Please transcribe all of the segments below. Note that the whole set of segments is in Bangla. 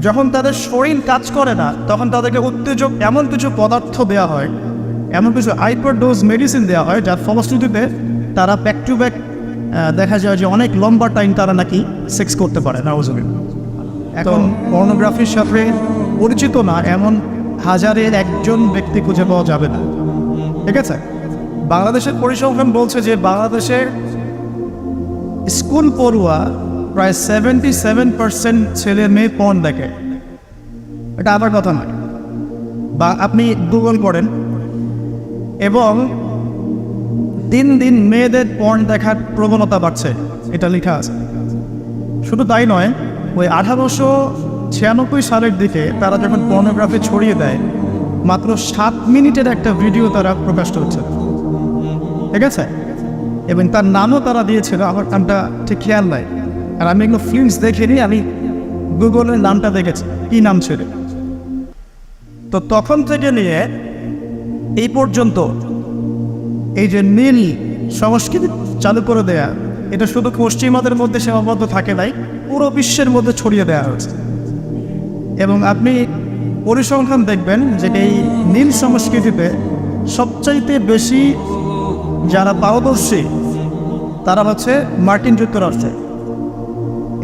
যখন তাদের শরীর কাজ করে না তখন তাদেরকে উত্তেজক এমন কিছু পদার্থ দেওয়া হয়, এমন কিছু হাইপার ডোজ মেডিসিন দেওয়া হয়, যার ফলশ্রুতিতে তারা ব্যাক টু ব্যাক দেখা যায় যে অনেক লম্বা টাইম তারা নাকি সেক্স করতে পারে নাউজুবিল্লাহ। এখন পর্নোগ্রাফির সাথে পরিচিত না এমন হাজারের একজন ব্যক্তি খুঁজে পাওয়া যাবে না, ঠিক আছে? বাংলাদেশের পরিসংখ্যান বলছে যে বাংলাদেশের স্কুল পড়ুয়া প্রায় 77% ছেলে মেয়ে পর্ন দেখে। এটা আমার কথা নয়, বা আপনি গুগল করেন, এবং দিন দিন মেয়েদের পর্ন দেখার প্রবণতা বাড়ছে, এটা লেখা আছে। শুধু তাই নয়, ওই 1896 সালের দিকে তারা যখন পর্নোগ্রাফি ছড়িয়ে দেয়, মাত্র 7 মিনিটের একটা ভিডিও তারা প্রকাশ করছে, ঠিক আছে? এবং তার নামও তারা দিয়েছিল, আমার নামটা ঠিক খেয়াল নাই, আর আমি এগুলো ফিল্মস দেখিনি, আমি গুগলের নামটা দেখেছি কী নাম ছিল। তো তখন থেকে নিয়ে এই পর্যন্ত এই যে নীল সংস্কৃতি চালু করে দেয়া, এটা শুধু পশ্চিমাদের মধ্যে সীমাবদ্ধ থাকে নাই, পুরো বিশ্বের মধ্যে ছড়িয়ে দেওয়া হয়েছে। এবং আপনি পরিসংখ্যান দেখবেন যে এই নীল সংস্কৃতিতে সবচাইতে বেশি যারা পারদর্শী তারা হচ্ছে মার্কিন যুক্তরাষ্ট্রে।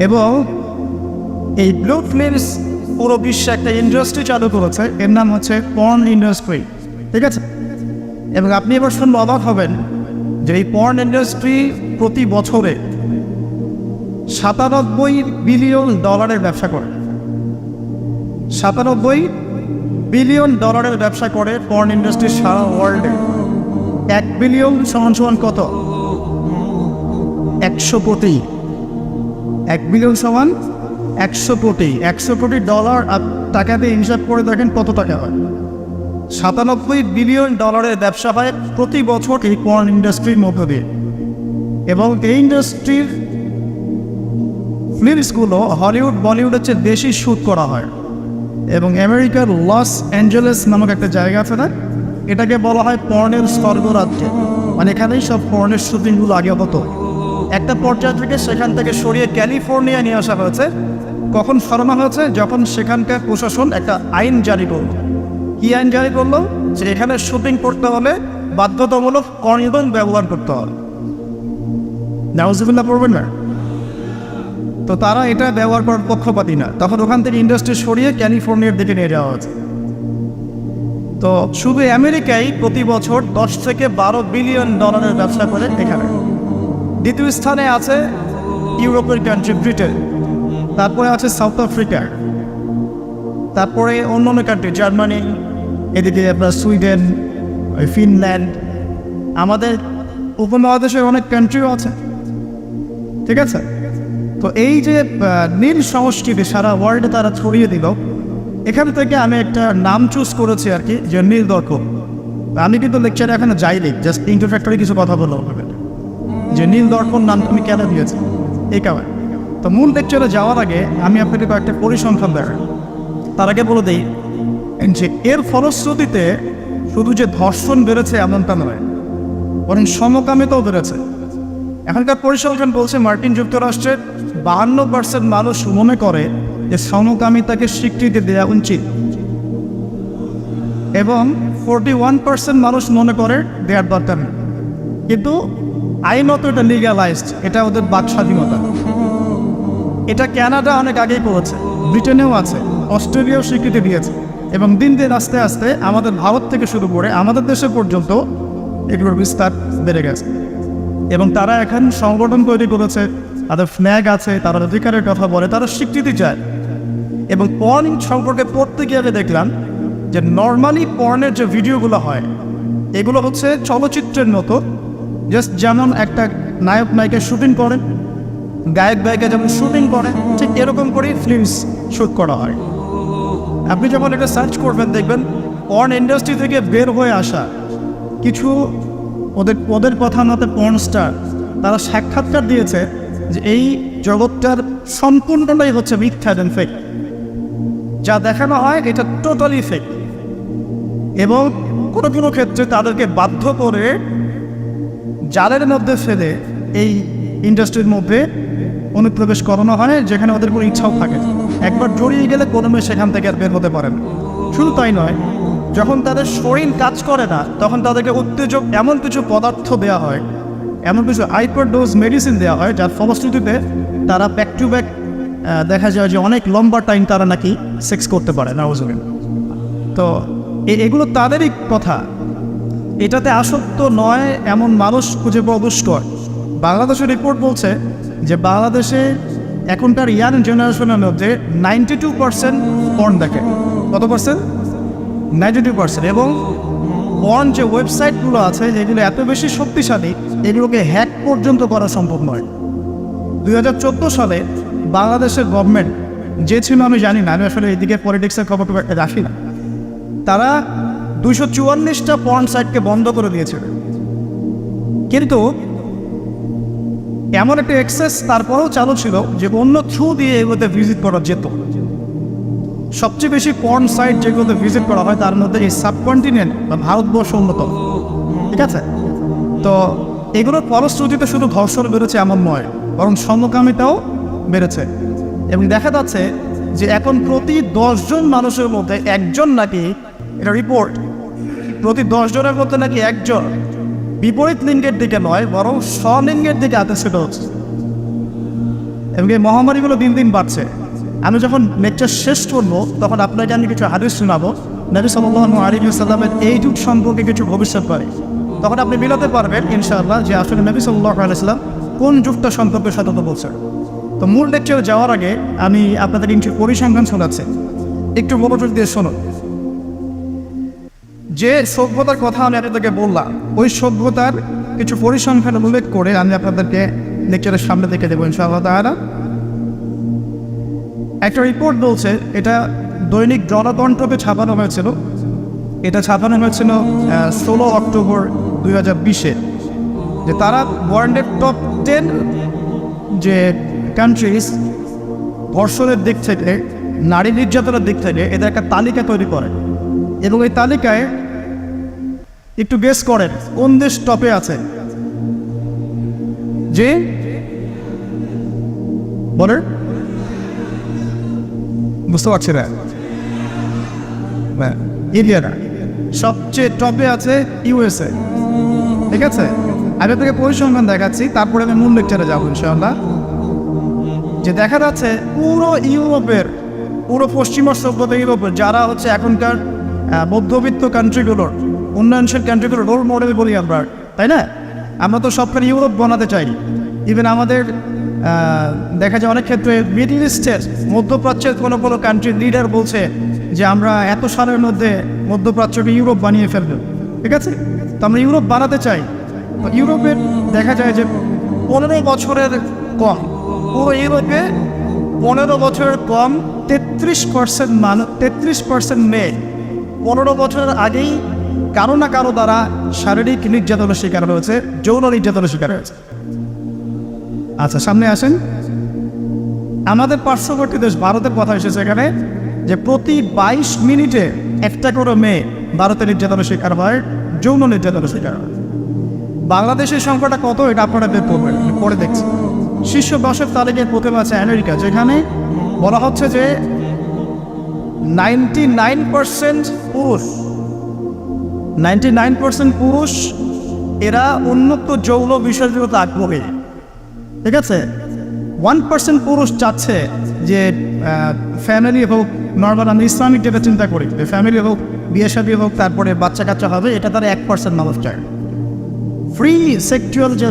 এবং এই ব্লু ফিল্মস পুরো বিশ্বে একটা ইন্ডাস্ট্রি চালু করেছে, এর নাম হচ্ছে পর্ন ইন্ডাস্ট্রি, ঠিক আছে? এবং আপনি এবার শুনলে অবাক হবেন যে এই পর্ন ইন্ডাস্ট্রি প্রতি বছরে $97 বিলিয়ন ব্যবসা করে। $97 বিলিয়ন ব্যবসা করে পর্ন ইন্ডাস্ট্রি সারা ওয়ার্ল্ডে। 1 বিলিয়ন সমান কত? 100 কোটি। 1 বিলিয়ন সমান 100 কোটি। 100 কোটি ডলার টাকা দিয়ে হিসাব করে দেখেন কত টাকা হয়। $97 বিলিয়ন ব্যবসা হয় প্রতি বছর এই পর্ন ইন্ডাস্ট্রির মধ্য দিয়ে। এবং এই ইন্ডাস্ট্রির ফিল্মসগুলো হলিউড বলিউডের চেয়ে বেশি শ্যুট করা হয়। এবং আমেরিকার লস অ্যাঞ্জেলেস নামক একটা জায়গা আছে না, এটাকে বলা হয় পর্নের স্বর্গরাজ্য। মানে এখানেই সব পর্নের শুটিংগুলো আগে হতো। একটা পর্যায় থেকে সেখান থেকে সরিয়ে ক্যালিফোর্নিয়া নিয়ে আসা হয়েছে। কখন সরানো হয়েছে? যখন সেখানকার প্রশাসন একটা আইন জারি করল। কী আইন জারি করলো? যে এখানে শুটিং করতে হলে বাধ্যতামূলক কন্ডোম ব্যবহার করতে হবে। নাউজুবিল্লাহ পড়বেন না? তো তারা এটা ব্যবহার করার পক্ষপাতী না, তখন ওখান থেকে ইন্ডাস্ট্রি সরিয়ে ক্যালিফোর্নিয়ার দিকে নিয়ে যাওয়া হয়েছে। তো শুধু আমেরিকায় প্রতি বছর 10 থেকে 12 বিলিয়ন ডলারের ব্যবসা করে এখানে। দ্বিতীয় স্থানে আছে ইউরোপের কান্ট্রি ব্রিটেন, তারপরে আছে সাউথ আফ্রিকা, তারপরে অন্যান্য কান্ট্রি জার্মানি, এদিকে আপনার সুইডেন, ফিনল্যান্ড, আমাদের উপমহাদেশের অনেক কান্ট্রিও আছে, ঠিক আছে? তো এই যে নীল সংস্কৃতি সারা ওয়ার্ল্ডে তারা ছড়িয়ে দিল, এখান থেকে আমি একটা নাম চুজ করেছি আর কি, যে নীল দর্পণ। আমি কিন্তু লেকচারে এখানে যাইনি, জাস্ট ইন্ট্রোডাক্টরি কিছু কথা বলবো যে নীল দর্পণ নামটা আমি কেন দিয়েছি এই কারণে। তো মূল লেকচারে যাওয়ার আগে আমি আপনাকে কয়েকটা পরিসংখ্যান দেখাই। তার আগে বলে দিই যে এর ফলশ্রুতিতে শুধু যে ধর্ষণ বেড়েছে এমনটা নয়, বরং সমকামিতাও বেড়েছে। এখনকার পরিসংখ্যান বলছে মার্কিন যুক্তরাষ্ট্রের 52% মানুষ মনে করে যে সমকামিতাকে স্বীকৃতি দেওয়া উচিত, এবং 41% মানুষ মনে করে দেওয়ার দরকার নেই। কিন্তু আইনত এটা লিগ্যালাইজড, এটা ওদের বাক স্বাধীনতা। এটা কানাডা অনেক আগেই করেছে, ব্রিটেনেও আছে, অস্ট্রেলিয়াও স্বীকৃতি দিয়েছে, এবং দিন দিন আস্তে আস্তে আমাদের ভারত থেকে শুরু করে আমাদের দেশে পর্যন্ত এগুলোর বিস্তার বেড়ে গেছে। এবং তারা এখন সংগঠন তৈরি করেছে, তাদের ফ্ল্যাগ আছে, তারা অধিকারের কথা বলে, তারা স্বীকৃতি চায়। এবং পর্ন সম্পর্কে পড়তে গিয়ে আমি দেখলাম যে নর্মালি পর্নের যে ভিডিওগুলো হয় এগুলো হচ্ছে চলচ্চিত্রের মতো, জাস্ট যেমন একটা নায়ক নায়িকা শুটিং করেন, গায়ক গায়িকা যেমন শুটিং করে, ঠিক এরকম করেই ফিল্মস শ্যুট করা হয়। আপনি যখন এটা সার্চ করবেন দেখবেন পর্ন ইন্ডাস্ট্রি থেকে বের হয়ে আসা কিছু ওদের কথা মতে পর্ন স্টার, তারা সাক্ষাৎকার দিয়েছে যে এই জগৎটার সম্পূর্ণটাই হচ্ছে মিথ্যা এবং ফেক। যা দেখানো হয় এটা টোটালি ফেক। এবং কোনো কোনো ক্ষেত্রে তাদেরকে বাধ্য করে জালের মধ্যে ফেলে এই ইন্ডাস্ট্রির মধ্যে অনুপ্রবেশ করানো হয়, যেখানে ওদের কোনো ইচ্ছাও থাকে না। একবার জড়িয়ে গেলে কোনো মেয়ে সেখান থেকে আর বের হতে পারে না। শুধু তাই নয়, যখন তাদের শরীর কাজ করে না তখন তাদেরকে উত্তেজক এমন কিছু পদার্থ দেওয়া হয়, এমন কিছু হাইপারডোজ মেডিসিন দেওয়া হয় যার ফলশ্রুতিতে তারা ব্যাক টু ব্যাক দেখা যায় যে অনেক লম্বা টাইম তারা নাকি সেক্স করতে পারে নাউজুবিল্লাহ। তো এগুলো তাদেরই কথা, এটাতে আসক্ত নয় এমন মানুষ খুঁজে পাওয়া দুষ্কর। বাংলাদেশের রিপোর্ট বলছে যে বাংলাদেশে এখনকার ইয়াং জেনারেশনের মধ্যে 92% পর্ন দেখে। কত পার্সেন্ট? 92%। এবং পর্ন যে ওয়েবসাইটগুলো আছে যেগুলো এত বেশি শক্তিশালী, এগুলোকে হ্যাক পর্যন্ত করা সম্ভব নয়। 2014 সালে বাংলাদেশের গভর্নমেন্ট যে ছিল আমি জানি না, আমি আসলে এইদিকে পলিটিক্সের খবর রাখি না, তারা 244টা পর্ন সাইটকে বন্ধ করে দিয়েছিল। কিন্তু এমন একটা অ্যাক্সেস তারপরেও চালু ছিল যে অন্য থ্রু দিয়ে এগুলোতে ভিজিট করা যেত। সবচেয়ে বেশি পর্ন সাইট যেগুলোতে ভিজিট করা হয় তার মধ্যে এই সাবকন্টিনেন্ট বা ভারতবর্ষ অন্যতম। ঠিক আছে, তো এগুলোর ফলশ্রুতিতে শুধু ধর্ষণ বেড়েছে এমন নয়, বরং সমকামিতাও বেড়েছে। এবং দেখা যাচ্ছে যে এখন প্রতি 10 জন মানুষের মধ্যে একজন নাকি, এটা রিপোর্ট, প্রতি 10 জনের মধ্যে নাকি একজন বিপরীত লিঙ্গের দিকে নয় বরং স্বলিঙ্গের দিকে আকর্ষিত হচ্ছে। এবং এই মহামারীগুলো দিন দিন বাড়ছে। আমি যখন লেকচার শেষ করবো তখন আপনাকে আমি কিছু হাদিস শোনাবো নবী সাল্লাল্লাহু আলাইহি ওয়াসাল্লামের এই যুগ সম্পর্কে কিছু ভবিষ্যৎবাণী। তখন আপনি মিলাতে পারবেন ইনশাআল্লাহ যে আসলে নবী সাল্লাল্লাহু আলাইহি ওয়াসাল্লাম কোন যুগটা সম্পর্কে সতর্ক বলছেন। তো মূল লেকচারে যাওয়ার আগে আমি আপনাদের কিছু পরিসংখ্যান শোনাচ্ছি, একটু মনোযোগ দিয়ে শুনুন। যে সভ্যতার কথা আমি আপনাদেরকে বললাম ওই সভ্যতার কিছু পরিসংখ্যান উল্লেখ করে আমি আপনাদেরকে লেকচারের সামনে দেখে দেবো ইনশাআল্লাহ তাআলা। একটা রিপোর্ট বলছে, এটা দৈনিক জনকণ্ঠকে ছাপানো হয়েছিল, এটা ছাপানো হয়েছিল 16 অক্টোবর 2020-এ, যে তারা ওয়ার্ল্ডের টপ 10 যে কান্ট্রিজ ধর্ষণের দিক থেকে, নারী নির্যাতনের দিক থেকে এদের একটা তালিকা তৈরি করে। এবং এই তালিকায় একটু গেস করেন কোন দেশ টপে আছে? যে বলেন, বুঝতে পারছি না, ইন্ডিয়া না, সবচেয়ে টপে আছে ইউএসএ। ঠিক আছে, আমি আপনাকে পরিসংখ্যান দেখাচ্ছি, তারপরে আমি মূল লেকচারে যাবো ইনশাআল্লাহ। যে দেখা যাচ্ছে পুরো ইউরোপের, পুরো পশ্চিমা সভ্যতা ইউরোপের যারা হচ্ছে এখনকার মধ্যবিত্ত কান্ট্রিগুলোর, উন্নয়নশীল কান্ট্রিগুলোর রোল মডেল বলি আমরা, তাই না? আমরা তো সবখানে ইউরোপ বানাতে চাই। ইভেন আমাদের দেখা যায় অনেক ক্ষেত্রে মিডল ইস্টের, মধ্যপ্রাচ্যের কোনো কোনো কান্ট্রির লিডার বলছে যে আমরা এত সালের মধ্যে মধ্যপ্রাচ্যকে ইউরোপ বানিয়ে ফেলব। ঠিক আছে, তো আমরা ইউরোপ বানাতে চাই। তো ইউরোপের দেখা যায় যে 15 বছরের কম, পুরো ইউরোপে 15 বছরের কম 33% মানুষ, 33% মেয়ে 15 বছরের আগেই কারো না কারো দ্বারা শারীরিক নির্যাতনের শিকার হয়েছে, যৌন নির্যাতনের শিকার হয়েছে। আচ্ছা, সামনে আসেন। আমাদের পার্শ্ববর্তী দেশ ভারতের কথা এসেছে এখানে, যে প্রতি 22 মিনিটে একটা করে মেয়ে ভারতের নির্যাতনের শিকার হয়, যৌন নির্যাতনের শিকার হয়। বাংলাদেশের সংখ্যাটা কত এটা আপনারা বের করবেন, পরে দেখছি। শীর্ষ 10-এর তালিকায় প্রথমে আছে আমেরিকা, যেখানে বলা হচ্ছে যে 99% পুরুষ, 99% পুরুষ এরা উন্নত যৌন বিষয়গুলোতে আগ্রহী। ঠিক আছে, 1% পুরুষ চাচ্ছে যে ফ্যামিলি হোক, নর্মাল আমি ইসলামিক যেটা চিন্তা করি, ফ্যামিলি হোক, বিয়ে শাদী হোক, তারপরে বাচ্চা কাচ্চা হবে, এটা তারা 1% মানুষ চায়। ফ্রি সেক্সুয়াল যে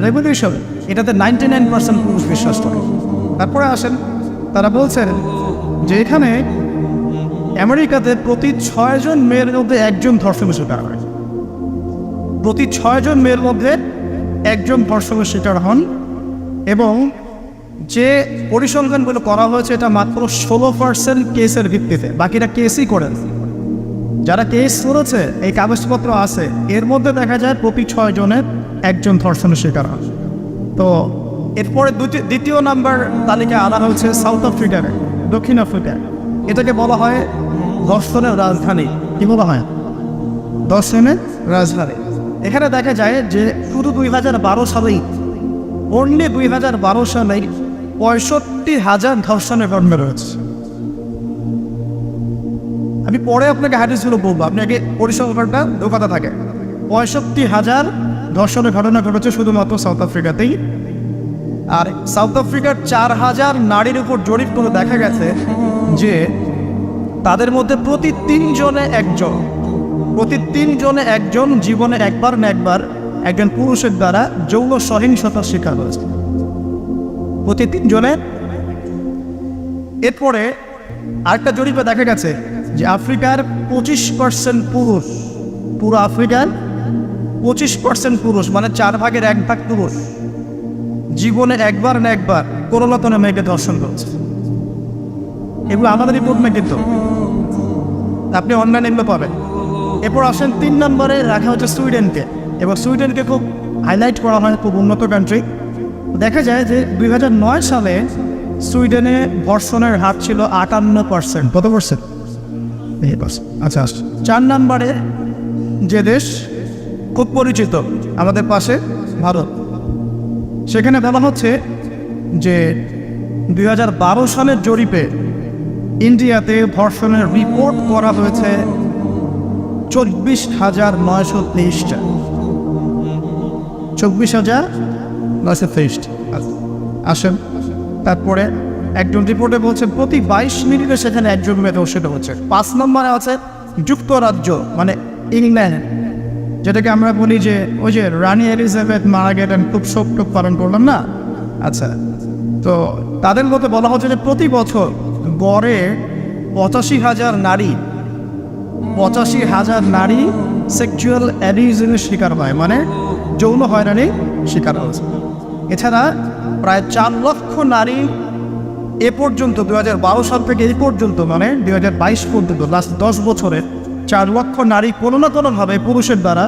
রেভলিউশন, এটাতে 99% পুরুষ বিশ্বাস করে। তারপরে আসেন, তারা বলছেন যে এখানে আমেরিকাতে প্রতি 6 জন মেয়ের মধ্যে একজন ধর্ষণের শিকার হয়, প্রতি 6 জন মেয়ের মধ্যে একজন ধর্ষণের শিকার হন। এবং যে পরিসংখ্যানগুলো করা হয়েছে এটা মাত্র 16% কেসের ভিত্তিতে, বাকিরা কেসই করেন। যারা কেস করেছে, এই কাগজপত্র আছে, এর মধ্যে দেখা যায় প্রতি 6 জনের একজন ধর্ষণের শিকার হয়। তো এরপরে দ্বিতীয় নাম্বার তালিকায় আনা হয়েছে সাউথ আফ্রিকার, দক্ষিণ আফ্রিকা। এটাকে বলা হয় ধর্ষণের রাজধানী। কি বলা হয়? ধর্ষণের রাজধানী। এখানে দেখা যায় যে শুধু 2012 সালেই, অনলি 2012 সালেই 65,000 ধর্ষণের ঘটনা রয়েছে। আমি পরে আপনাকে হাদিসগুলো বলবো, আপনি আগে পরিসংখ্যানটা দোকাতে থাকে। 65,000 ধর্ষণের ঘটনা ঘটেছে শুধুমাত্র সাউথ আফ্রিকাতেই। আর সাউথ আফ্রিকার 4,000 নারীর উপর জরিপ করে দেখা গেছে যে তাদের মধ্যে প্রতি 3 জনে একজন জীবনে একবার না একবার একজন পুরুষের দ্বারা যৌন সহিংসতার শিকার হয়েছে, প্রতি 3 জনে। এরপরে আরেকটা জরিপে দেখা গেছে যে আফ্রিকার 25% পুরুষ, পুরো আফ্রিকার 25% পুরুষ, মানে 4 ভাগের 1 ভাগ পুরুষ জীবনে একবার না একবার কোনো না কোনো মেয়েকে ধর্ষণ করেছে। এগুলো আমাদের রিপোর্ট না, কিন্তু আপনি অনলাইনে এগুলো পাবেন। এরপর আসেন 3 নম্বরে রাখা হচ্ছে সুইডেনকে, এবং সুইডেনকে খুব হাইলাইট করা হয়, খুব উন্নত কান্ট্রি। দেখা যায় যে 2009 সালে সুইডেনে ধর্ষণের হার ছিল 58%। কত পার্সেন্ট? আচ্ছা। 4 নম্বরে যে দেশ খুব পরিচিত আমাদের পাশে, ভারত, সেখানে বলা হচ্ছে যে 2012 সালের জরিপে ইন্ডিয়াতে ধর্ষণের রিপোর্ট করা হয়েছে 24,923টা। 24,923। আসেন তারপরে একজন রিপোর্টে বলছে প্রতি 22 মিনিটে সেখানে একজন মেয়ে ধর্ষিত হচ্ছে। 5 নম্বরে আছে যুক্তরাজ্য, মানে ইংল্যান্ড, যেটাকে আমরা বলি যে ওই যে রানী এলিজাবেথ মারা গেলেন, খুব শোক পালন করলাম না। আচ্ছা, তো তাদের মধ্যে বলা হচ্ছে যে প্রতি বছর গড়ে 85,000 নারী সেক্সুয়াল অ্যাবিউজের শিকার হয়, মানে যৌন হয়রানির শিকার হয়েছে। এছাড়া প্রায় 4 লক্ষ নারী এ পর্যন্ত 2012 সাল থেকে এই পর্যন্ত, মানে 2022 পর্যন্ত, লাস্ট 10 বছরে 4 লক্ষ নারী কোনো না কোনোভাবে পুরুষের দ্বারা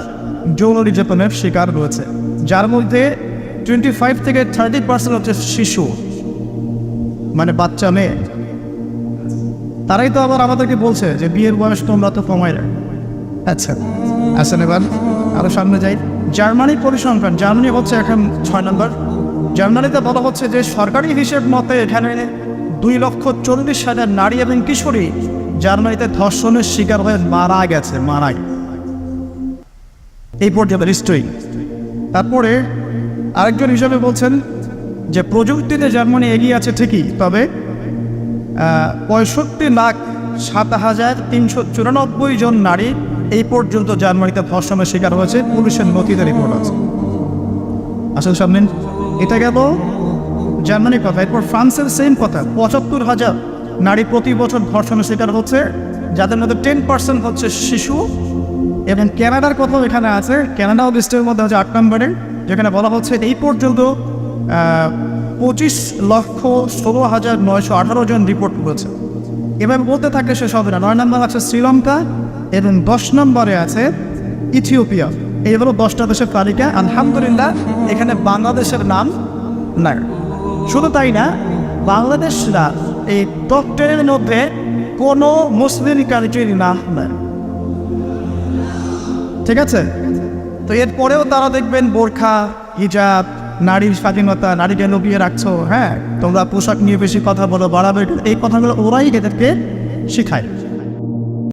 যৌন নির্যাতনের শিকার রয়েছে, যার মধ্যে 25 থেকে 30% হচ্ছে শিশু, মানে বাচ্চা মেয়ে। তারাই তো আবার আমাদেরকে বলছে যে বিয়ের বয়স তোমরা তো কমাই রাখ। আচ্ছা আসেন এবার আরও সামনে যাই। জার্মানির পরিসংখ্যান, জার্মানি হচ্ছে এখন 6 নম্বর। জার্মানিতে বলা হচ্ছে যে সরকারি হিসেব মতে এখানে 2,40,000 নারী এবং কিশোরী জার্মানিতে ধর্ষণের শিকার হয়ে মারা গেছে, এই পর্যন্ত হিস্ট্রি। তারপরে আরেকজন হিসাবে বলছেন যে প্রযুক্তিতে জার্মানি এগিয়ে আছে ঠিকই, তবে 65,07,394 জন নারী এই পর্যন্ত জার্মানিতে ধর্ষণের শিকার হয়েছে, পুলিশের নথিতে রিপোর্ট আছে। আসলে সামনে এটা গেল জার্মানির কথা। এরপর ফ্রান্সের সেম কথা, 75,000 নারী প্রতি বছর ধর্ষণের শিকার হচ্ছে, যাদের মধ্যে 10% হচ্ছে শিশু। এবং কানাডার কথাও এখানে আছে, কানাডাও লিস্টের মধ্যে হচ্ছে 8 নম্বরে, যেখানে বলা হচ্ছে এই পর্যন্ত 25,16,918 জন রিপোর্ট করেছে। এভাবে বলতে থাকলে শেষ হবে না। 9 নম্বর আছে শ্রীলঙ্কা এবং 10 নম্বরে আছে ইথিওপিয়া। এই হলো 10টা দেশের তালিকা। আলহামদুলিল্লাহ এখানে বাংলাদেশের নাম নাই। শুধু তাই না, বাংলাদেশরা এই টপ 10 এর মধ্যে কোনো মুসলিম কান্ট্রির নাম নাই, ঠিক আছে? তো এরপরেও তারা দেখবেন বোরখা, হিজাব, নারীর স্বাধীনতা, নারীকে লুকিয়ে রাখছো, হ্যাঁ তোমরা পোশাক নিয়ে বেশি কথা বলো, বাড়াবে, এই কথাগুলো ওরাই এদেরকে শিখায়।